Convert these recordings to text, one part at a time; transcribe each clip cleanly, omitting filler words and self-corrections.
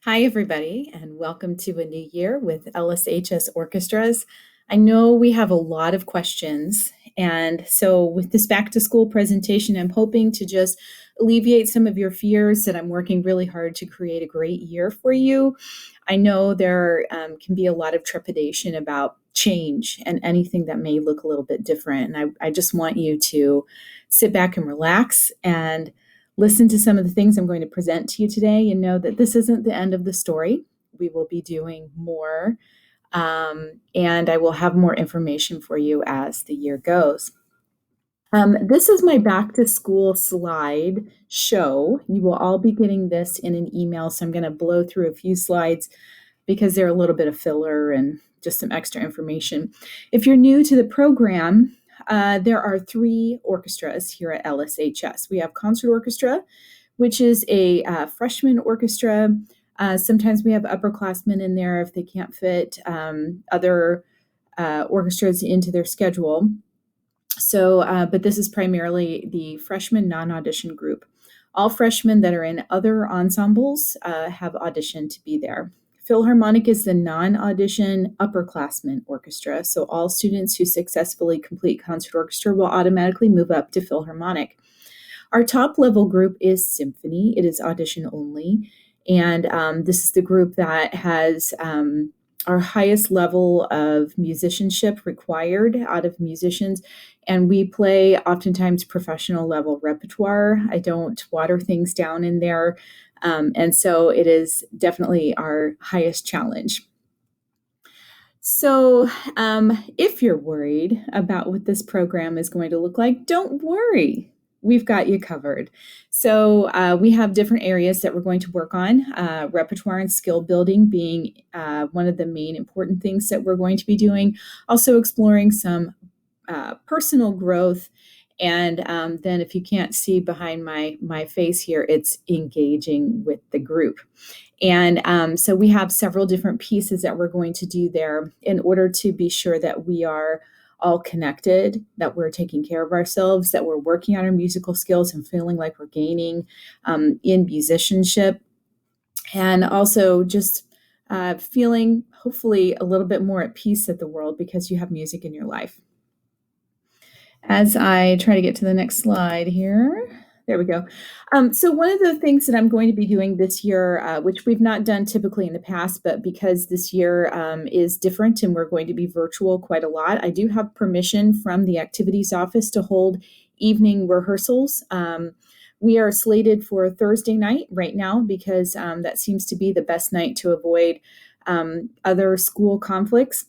Hi, everybody, and welcome to a new year with LSHS Orchestras. I know we have a lot of questions, and so with this back to school presentation, I'm hoping to just alleviate some of your fears that I'm working really hard to create a great year for you. I know there can be a lot of trepidation about change and anything that may look a little bit different, and I just want you to sit back and relax and listen to some of the things I'm going to present to you today and know that this isn't the end of the story. We will be doing more, and I will have more information for you as the year goes. This is my back to school slide show. You will all be getting this in an email, so I'm going to blow through a few slides because they're a little bit of filler and just some extra information. If you're new to the program, there are three orchestras here at LSHS. We have concert orchestra, which is a freshman orchestra. Sometimes we have upperclassmen in there if they can't fit other orchestras into their schedule. So, but this is primarily the freshman non-audition group. All freshmen that are in other ensembles have auditioned to be there. Philharmonic is the non-audition upperclassmen orchestra, so all students who successfully complete concert orchestra will automatically move up to Philharmonic. Our top level group is symphony. It is audition only, and this is the group that has our highest level of musicianship required out of musicians, and we play oftentimes professional level repertoire. I don't water things down in there, and so it is definitely our highest challenge. So, if you're worried about what this program is going to look like, don't worry. We've got you covered. So, we have different areas that we're going to work on, repertoire and skill building being one of the main important things that we're going to be doing. Also, exploring some personal growth. And then, if you can't see behind my face here, it's engaging with the group. And so we have several different pieces that we're going to do there in order to be sure that we are all connected, that we're taking care of ourselves, that we're working on our musical skills and feeling like we're gaining in musicianship. And also just feeling hopefully a little bit more at peace at the world because you have music in your life. As I try to get to the next slide here. There we go. So one of the things that I'm going to be doing this year, which we've not done typically in the past, but because this year is different and we're going to be virtual quite a lot, I do have permission from the activities office to hold evening rehearsals. We are slated for Thursday night right now because that seems to be the best night to avoid other school conflicts.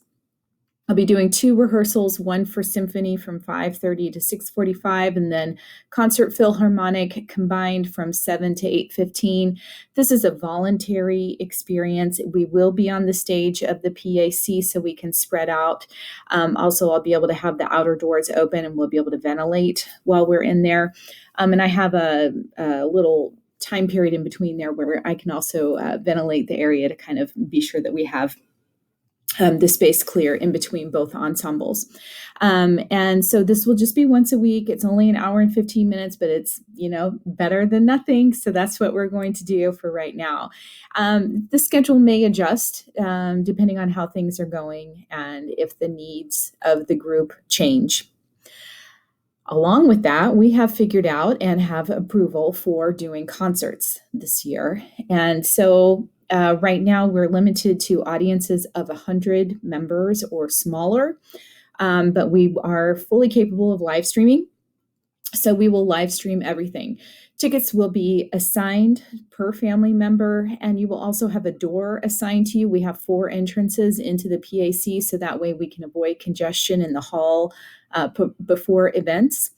I'll be doing two rehearsals, one for symphony from 5:30 to 6:45, and then concert philharmonic combined from 7 to 8:15. This is a voluntary experience. We will be on the stage of the PAC so we can spread out. Also, I'll be able to have the outer doors open and we'll be able to ventilate while we're in there. And I have a little time period in between there where I can also ventilate the area to kind of be sure that we have the space clear in between both ensembles. And so this will just be once a week. It's only an hour and 15 minutes, but it's, better than nothing. So that's what we're going to do for right now. The schedule may adjust depending on how things are going and if the needs of the group change. Along with that, we have figured out and have approval for doing concerts this year. And so right now, we're limited to audiences of 100 members or smaller, but we are fully capable of live streaming. So we will live stream everything. Tickets will be assigned per family member, and you will also have a door assigned to you. We have 4 entrances into the PAC, so that way we can avoid congestion in the hall before events.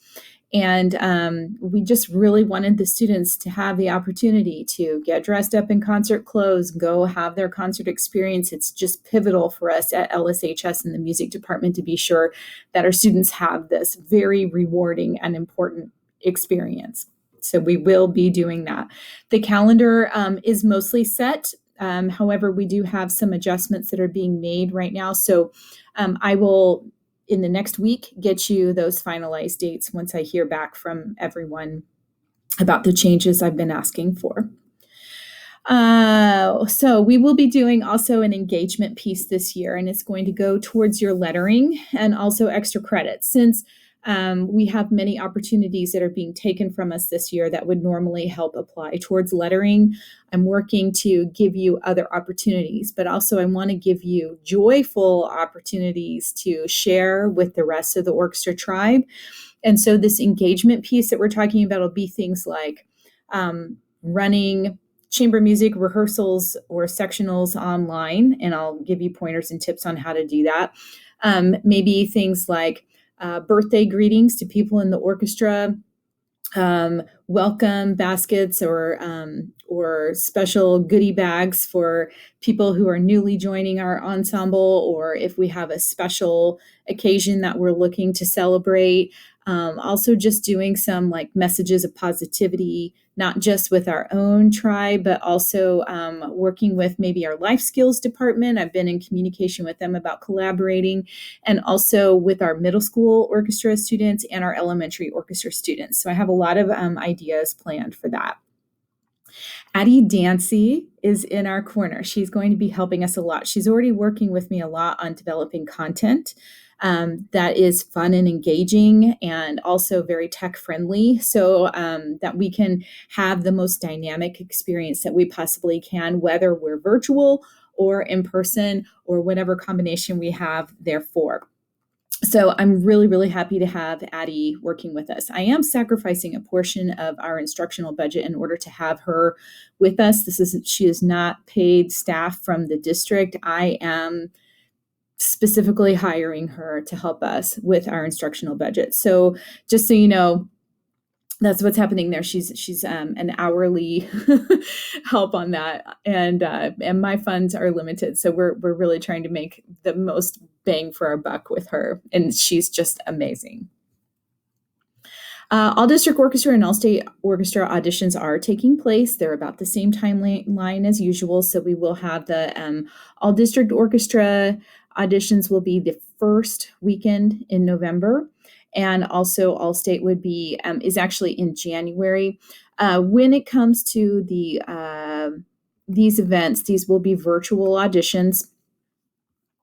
And we just really wanted the students to have the opportunity to get dressed up in concert clothes, go have their concert experience. It's just pivotal for us at LSHS and the music department to be sure that our students have this very rewarding and important experience. So we will be doing that. The calendar is mostly set. However, we do have some adjustments that are being made right now. So I will, in the next week, get you those finalized dates once I hear back from everyone about the changes I've been asking for. So we will be doing also an engagement piece this year, and it's going to go towards your lettering and also extra credits. Since we have many opportunities that are being taken from us this year that would normally help apply towards lettering, I'm working to give you other opportunities, but also I want to give you joyful opportunities to share with the rest of the orchestra tribe. And so this engagement piece that we're talking about will be things like running chamber music rehearsals or sectionals online, and I'll give you pointers and tips on how to do that. Maybe things like birthday greetings to people in the orchestra, welcome baskets or special goodie bags for people who are newly joining our ensemble, or if we have a special occasion that we're looking to celebrate. Also just doing some like messages of positivity, not just with our own tribe, but also working with maybe our life skills department. I've been in communication with them about collaborating, and also with our middle school orchestra students and our elementary orchestra students. So I have a lot of ideas planned for that. Addie Dancy is in our corner. She's going to be helping us a lot. She's already working with me a lot on developing content that is fun and engaging and also very tech friendly, so that we can have the most dynamic experience that we possibly can, whether we're virtual or in person or whatever combination we have therefore. So I'm really, really happy to have Addie working with us. I am sacrificing a portion of our instructional budget in order to have her with us. She is not paid staff from the district. I am specifically hiring her to help us with our instructional budget. So just so you know, that's what's happening there. She's an hourly help on that, and my funds are limited, so we're really trying to make the most bang for our buck with her, and she's just amazing. All district orchestra and all state orchestra auditions are taking place. They're about the same timeline as usual. So we will have the all district orchestra auditions will be the first weekend in November. And also all state would be is actually in January. When it comes to these events, these will be virtual auditions.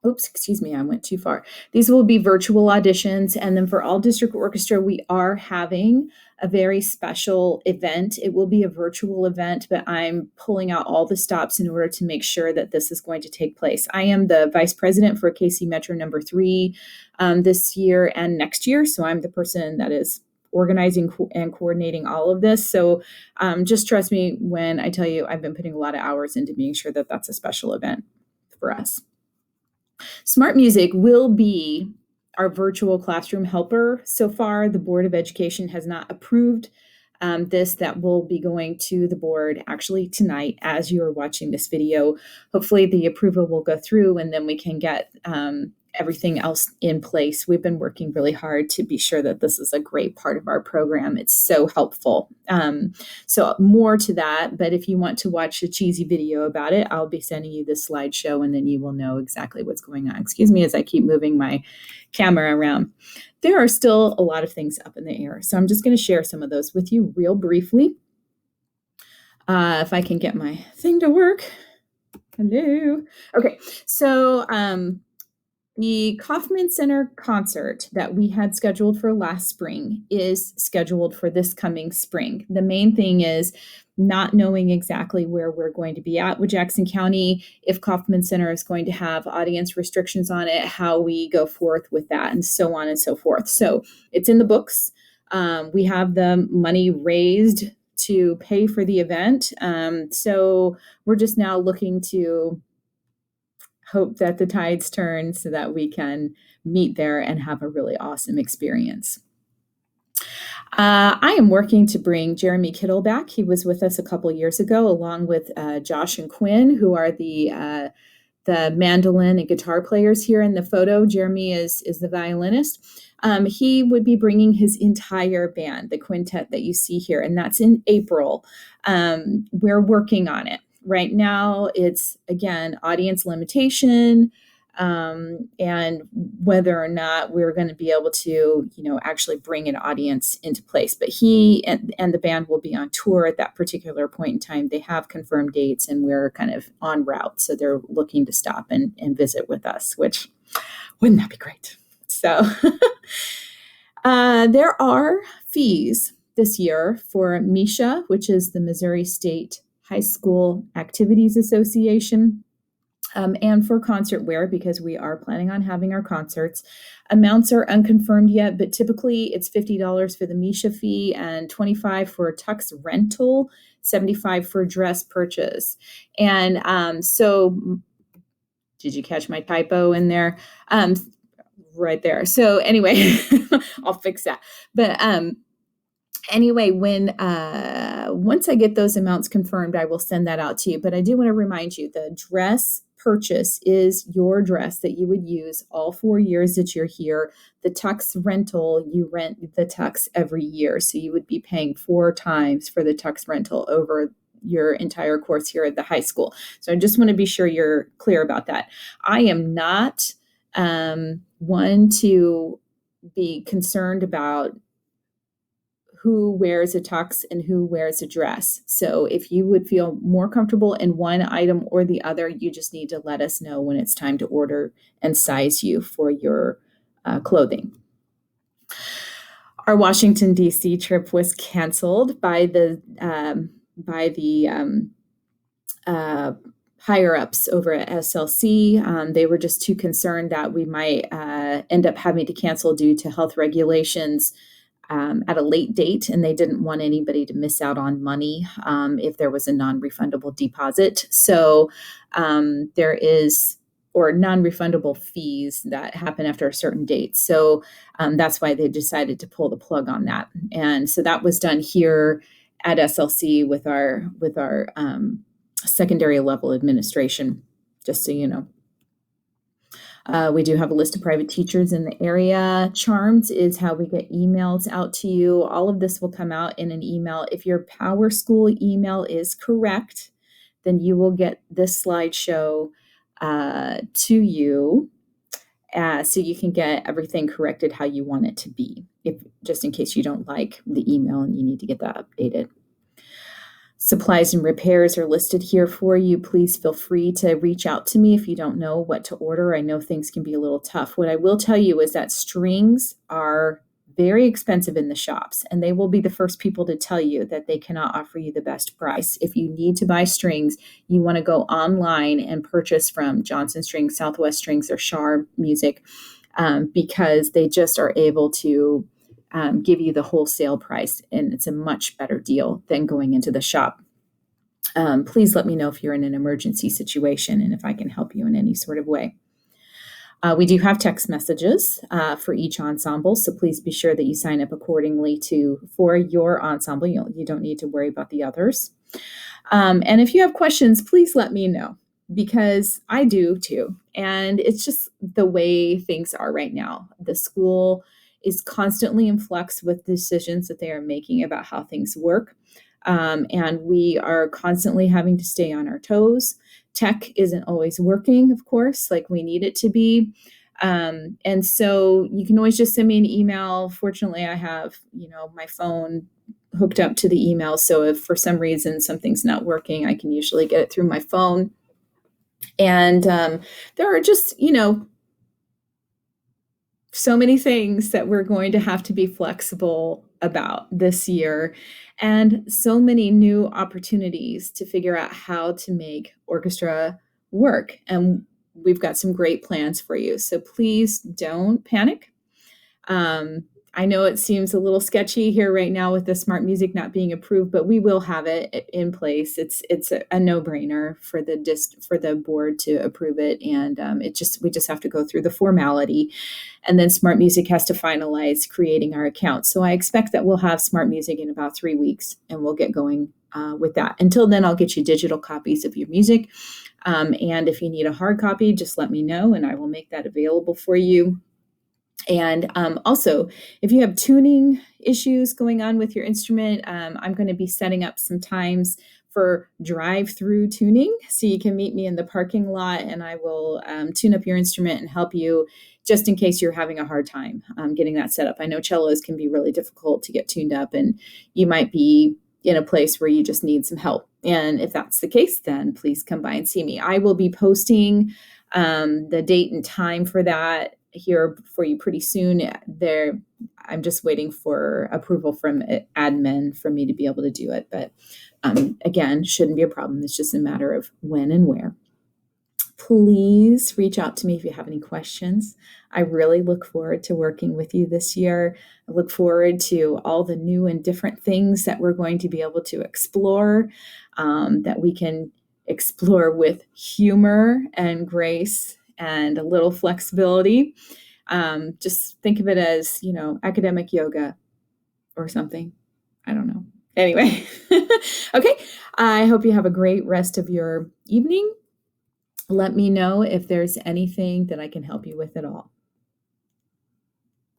Oops, excuse me, I went too far. These will be virtual auditions. And then for all district orchestra, we are having a very special event. It will be a virtual event, but I'm pulling out all the stops in order to make sure that this is going to take place. I am the vice president for KC Metro number 3 this year and next year. So I'm the person that is organizing and coordinating all of this. So just trust me when I tell you I've been putting a lot of hours into making sure that that's a special event for us. Smart Music will be our virtual classroom helper. So far, the Board of Education has not approved this. That will be going to the board actually tonight as you are watching this video. Hopefully the approval will go through, and then we can get everything else in place. We've been working really hard to be sure that this is a great part of our program. It's so helpful. So more to that, but if you want to watch a cheesy video about it, I'll be sending you this slideshow, and then you will know exactly what's going on. Excuse me as I keep moving my camera around. There are still a lot of things up in the air, so I'm just going to share some of those with you real briefly. If I can get my thing to work. Hello. Okay, so the Kauffman Center concert that we had scheduled for last spring is scheduled for this coming spring. The main thing is not knowing exactly where we're going to be at with Jackson County, if Kauffman Center is going to have audience restrictions on it, how we go forth with that, and so on and so forth. So it's in the books. We have the money raised to pay for the event. So we're just now looking to hope that the tides turn so that we can meet there and have a really awesome experience. I am working to bring Jeremy Kittle back. He was with us a couple years ago, along with Josh and Quinn, who are the mandolin and guitar players here in the photo. Jeremy is the violinist. He would be bringing his entire band, the quintet that you see here, and that's in April. We're working on it. Right now, it's, again, audience limitation. and whether or not we're going to be able to, actually bring an audience into place. But he and the band will be on tour at that particular point in time. They have confirmed dates, and we're kind of en route. So they're looking to stop and visit with us, which wouldn't that be great? So there are fees this year for MISHA, which is the Missouri State High School Activities Association, and for concert wear, because we are planning on having our concerts. Amounts are unconfirmed yet, but typically it's $50 for the MISHA fee and $25 for tux rental, $75 for dress purchase. And so did you catch my typo in there? Right there. So anyway, I'll fix that. But anyway, when once I get those amounts confirmed, I will send that out to you. But I do want to remind you, the dress purchase is your dress that you would use all 4 years that you're here. The tux rental, you rent the tux every year. So you would be paying 4 times for the tux rental over your entire course here at the high school. So I just want to be sure you're clear about that. I am not one to be concerned about who wears a tux and who wears a dress. So if you would feel more comfortable in one item or the other, you just need to let us know when it's time to order and size you for your clothing. Our Washington, D.C. trip was canceled by the higher ups over at SLC. They were just too concerned that we might end up having to cancel due to health regulations at a late date, and they didn't want anybody to miss out on money if there was a non-refundable deposit. So there is, or non-refundable fees that happen after a certain date. So that's why they decided to pull the plug on that. And so that was done here at SLC with our secondary level administration, just so you know. We do have a list of private teachers in the area. Charms is how we get emails out to you. All of this will come out in an email. If your Power School email is correct, then you will get this slideshow to you, so you can get everything corrected how you want it to be, just in case you don't like the email and you need to get that updated. Supplies and repairs are listed here for you. Please feel free to reach out to me if you don't know what to order. I know things can be a little tough. What I will tell you is that strings are very expensive in the shops, and they will be the first people to tell you that they cannot offer you the best price. If you need to buy strings, you want to go online and purchase from Johnson Strings, Southwest Strings, or Shar Music, because they just are able to give you the wholesale price, and it's a much better deal than going into the shop. Please let me know if you're in an emergency situation and if I can help you in any sort of way. We do have text messages for each ensemble, so please be sure that you sign up accordingly for your ensemble. You don't need to worry about the others. And if you have questions, please let me know, because I do too. And it's just the way things are right now. The school is constantly in flux with decisions that they are making about how things work. And we are constantly having to stay on our toes. Tech isn't always working, of course, like we need it to be. And so you can always just send me an email. Fortunately, I have, my phone hooked up to the email. So if for some reason something's not working, I can usually get it through my phone. And there are just, so many things that we're going to have to be flexible about this year, and so many new opportunities to figure out how to make orchestra work. And we've got some great plans for you. So please don't panic. I know it seems a little sketchy here right now with the smart music not being approved, but we will have it in place. It's a no-brainer for the board to approve it, and we just have to go through the formality, and then smart music has to finalize creating our account. So I expect that we'll have smart music in about 3 weeks, and we'll get going with that. Until then, I'll get you digital copies of your music, and if you need a hard copy, just let me know, and I will make that available for you. And also, if you have tuning issues going on with your instrument, I'm going to be setting up some times for drive-through tuning. So you can meet me in the parking lot and I will tune up your instrument and help you just in case you're having a hard time getting that set up. I know cellos can be really difficult to get tuned up, and you might be in a place where you just need some help. And if that's the case, then please come by and see me. I will be posting the date and time for that here for you pretty soon. I'm just waiting for approval from admin for me to be able to do it. But again, shouldn't be a problem. It's just a matter of when and where. Please reach out to me if you have any questions. I really look forward to working with you this year. I look forward to all the new and different things that we're going to be able to explore, that we can explore with humor and grace and a little flexibility. Just think of it as, academic yoga or something. I don't know. Anyway, okay. I hope you have a great rest of your evening. Let me know if there's anything that I can help you with at all.